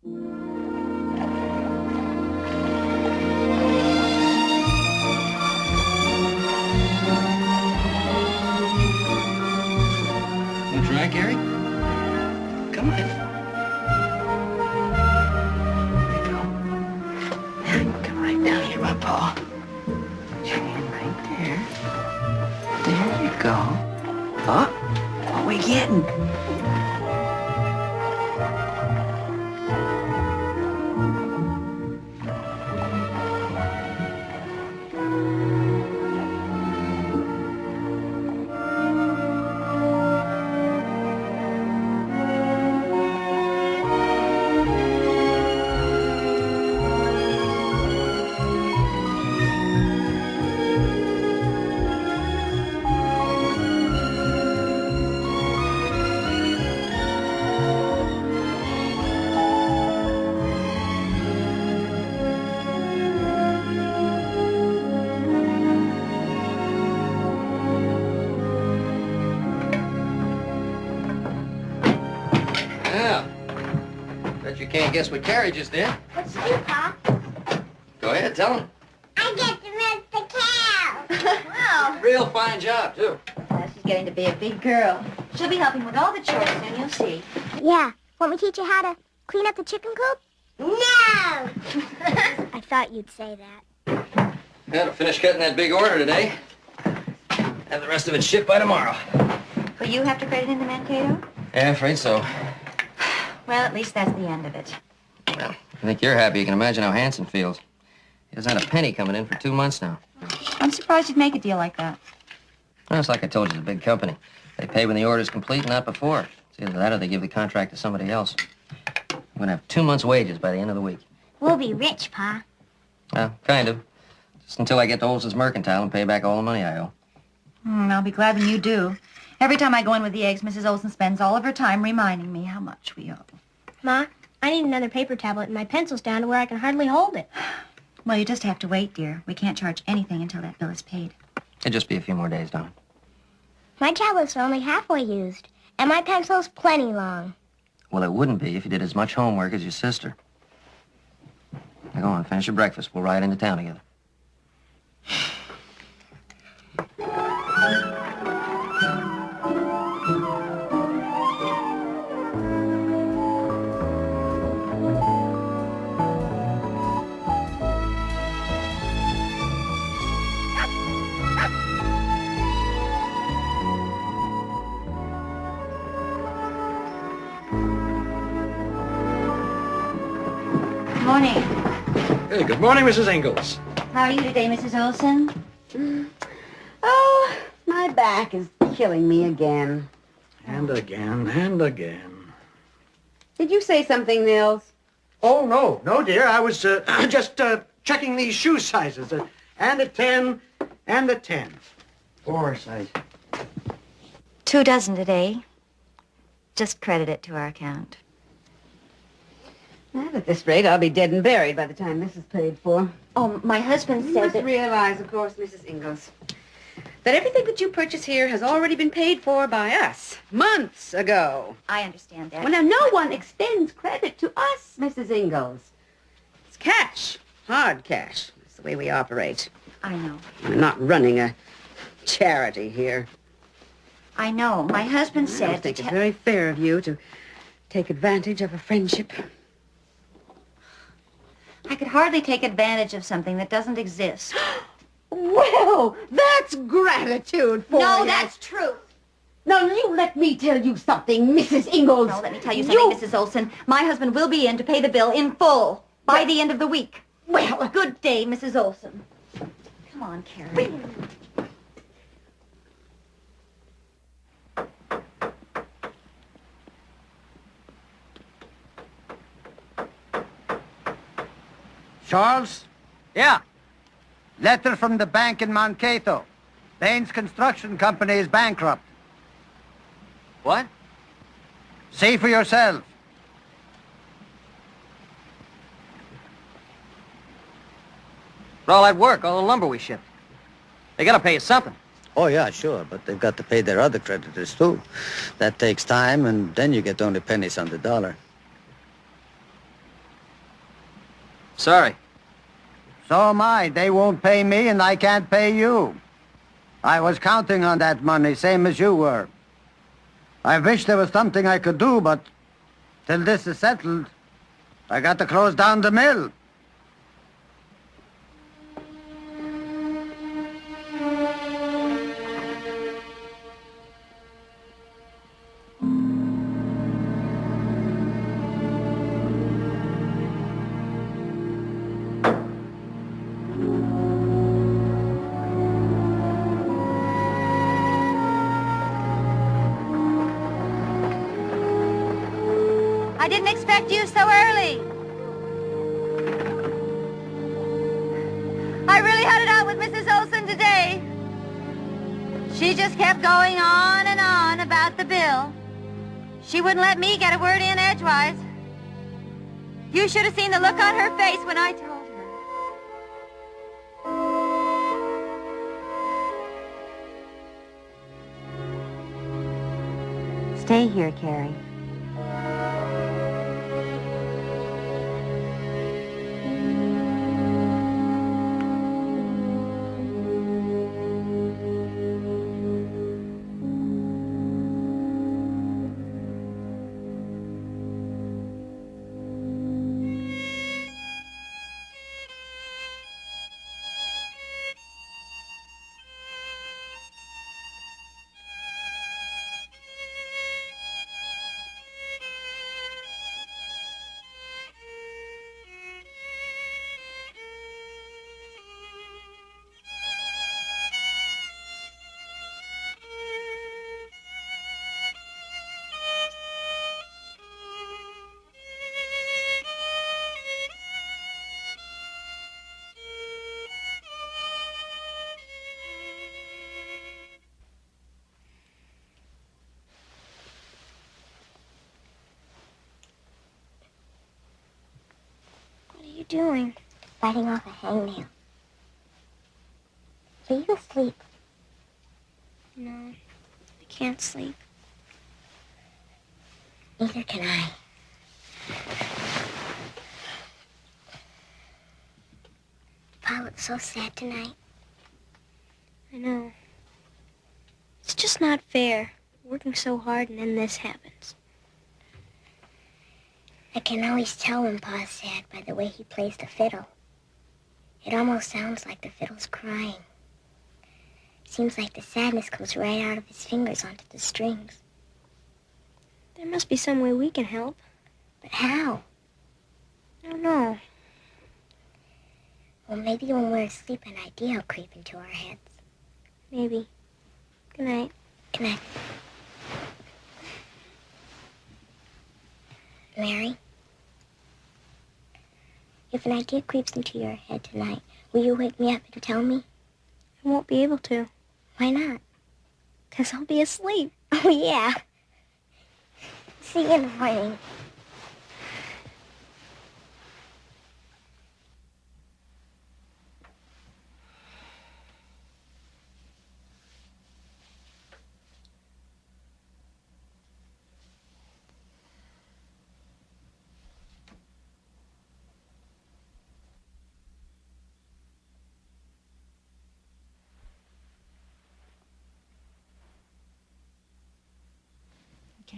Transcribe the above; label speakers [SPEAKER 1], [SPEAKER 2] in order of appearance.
[SPEAKER 1] Want to try, Gary? Come on. There you go. Come right down here, my paw. Put your hand right there. There you go. Oh, what we getting? You can't guess what Carrie just did.
[SPEAKER 2] What's you, Pa?
[SPEAKER 1] Go ahead, tell him.
[SPEAKER 2] I get to milk the cow. Wow.
[SPEAKER 1] Real fine job, too.
[SPEAKER 3] Well, she's getting to be a big girl. She'll be helping with all the chores soon, you'll see.
[SPEAKER 2] Yeah. Want me to teach you how to clean up the chicken coop? No! I thought you'd say that.
[SPEAKER 1] Yeah, to finish cutting that big order today. Have the rest of it shipped by tomorrow.
[SPEAKER 3] Will you have to credit in the Mankato?
[SPEAKER 1] Yeah, I'm afraid so.
[SPEAKER 3] Well, at least that's the end of it.
[SPEAKER 1] Well, I think you're happy. You can imagine how Hanson feels. He hasn't had a penny coming in for 2 months now.
[SPEAKER 3] I'm surprised you'd make a deal like that.
[SPEAKER 1] Well, it's like I told you, it's a big company. They pay when the order's complete, not before. It's either that or they give the contract to somebody else. We're going to have 2 months' wages by the end of the week.
[SPEAKER 2] We'll be rich, Pa.
[SPEAKER 1] Well, kind of. Just until I get to Olson's Mercantile and pay back all the money I owe.
[SPEAKER 3] I'll be glad when you do. Every time I go in with the eggs, Mrs. Olson spends all of her time reminding me how much we owe.
[SPEAKER 2] Ma, I need another paper tablet and my pencil's down to where I can hardly hold it.
[SPEAKER 3] Well, you just have to wait, dear. We can't charge anything until that bill is paid.
[SPEAKER 1] It'll just be a few more days, Don.
[SPEAKER 2] My tablets are only halfway used, and my pencil's plenty long.
[SPEAKER 1] Well, it wouldn't be if you did as much homework as your sister. Now, go on, finish your breakfast. We'll ride into town together.
[SPEAKER 3] Morning.
[SPEAKER 4] Hey, good morning, Mrs. Ingalls.
[SPEAKER 3] How are you today, Mrs. Olson?
[SPEAKER 5] Oh, my back is killing me again.
[SPEAKER 4] And again, and again.
[SPEAKER 5] Did you say something, Nils?
[SPEAKER 4] Oh, no, dear. I was just checking these shoe sizes. And a 10, and a 10. 4 size.
[SPEAKER 3] 2 dozen today. Just credit it to our account.
[SPEAKER 5] Well, at this rate, I'll be dead and buried by the time this is paid for.
[SPEAKER 3] Oh, my husband
[SPEAKER 5] You
[SPEAKER 3] said
[SPEAKER 5] must
[SPEAKER 3] that...
[SPEAKER 5] realize, of course, Mrs. Ingalls, that everything that you purchase here has already been paid for by us months ago.
[SPEAKER 3] I understand that.
[SPEAKER 5] Well, now, no one extends credit to us, Mrs. Ingalls. It's cash, hard cash. That's the way we operate.
[SPEAKER 3] I know.
[SPEAKER 5] We're not running a charity here.
[SPEAKER 3] I know. My husband
[SPEAKER 5] I
[SPEAKER 3] said...
[SPEAKER 5] don't think it's very fair of you to take advantage of a friendship.
[SPEAKER 3] I could hardly take advantage of something that doesn't exist.
[SPEAKER 5] Well, that's gratitude for you.
[SPEAKER 3] No, that's truth.
[SPEAKER 5] Now, you let me tell you something, Mrs. Ingalls.
[SPEAKER 3] No, let me tell you something, Mrs. Olson. My husband will be in to pay the bill in full by the end of the week.
[SPEAKER 5] Well,
[SPEAKER 3] Good day, Mrs. Olson. Come on, Carrie.
[SPEAKER 6] Charles?
[SPEAKER 4] Yeah.
[SPEAKER 6] Letter from the bank in Mankato. Baines Construction Company is bankrupt.
[SPEAKER 4] What?
[SPEAKER 6] See for yourself.
[SPEAKER 4] For all that work, all the lumber we shipped. They gotta pay us something.
[SPEAKER 7] Oh, yeah, sure, but they've got to pay their other creditors, too. That takes time, and then you get only pennies on the dollar.
[SPEAKER 8] Sorry.
[SPEAKER 6] So am I. They won't pay me, and I can't pay you. I was counting on that money, same as you were. I wish there was something I could do, but till this is settled, I got to close down the mill.
[SPEAKER 3] I didn't expect you so early. I really had it out with Mrs. Olson today. She just kept going on and on about the bill. She wouldn't let me get a word in edgewise. You should have seen the look on her face when I told her. Stay here, Carrie.
[SPEAKER 2] What are you doing? Biting off a hangnail. Are you asleep? No, I can't sleep. Neither can I. Pa looks so sad tonight. I know. It's just not fair. Working so hard and then this happens. I can always tell when Pa's sad by the way he plays the fiddle. It almost sounds like the fiddle's crying. Seems like the sadness comes right out of his fingers onto the strings. There must be some way we can help. But how? I don't know. Well, maybe when we're asleep, an idea will creep into our heads. Maybe. Good night. Good night. Mary? If an idea creeps into your head tonight, will you wake me up and tell me? I won't be able to. Why not? 'Cause I'll be asleep. Oh, yeah. See you in the morning.